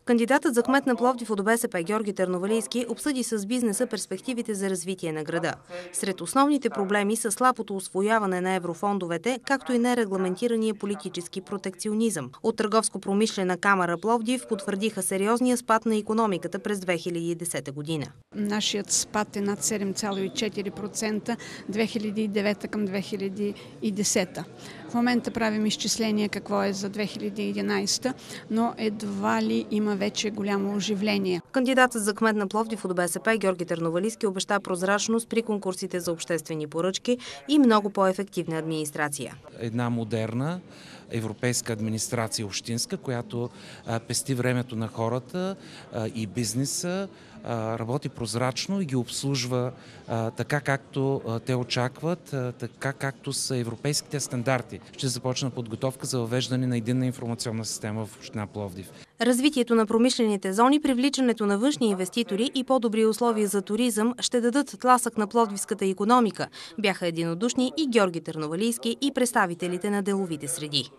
Кандидатът за кмет на Пловдив от БСП Георги Търновалийски обсъди с бизнеса перспективите за развитие на града. Сред основните проблеми са слабото усвояване на еврофондовете, както и нерегламентирания политически протекционизъм. От Търговско-промишлена камара Пловдив потвърдиха сериозния спад на икономиката през 2010 година. Нашият спад е над 7,4% 2009 към 2010. В момента правим изчисления какво е за 2011, но едва ли има вече голямо оживление. Кандидатът за кмет на Пловдив от БСП Георги Търновалийски обеща прозрачност при конкурсите за обществени поръчки и много по-ефективна администрация. Една модерна европейска администрация общинска, която пести времето на хората и бизнеса, работи прозрачно и ги обслужва така, както те очакват, така както са европейските стандарти. Ще започна подготовка за въвеждане на единна информационна система в община Пловдив. Развитието на промишлените зони, привличането на външни инвеститори и по-добри условия за туризъм ще дадат тласък на пловдивската икономика. Бяха единодушни и Георги Търновалийски и представителите на деловите среди.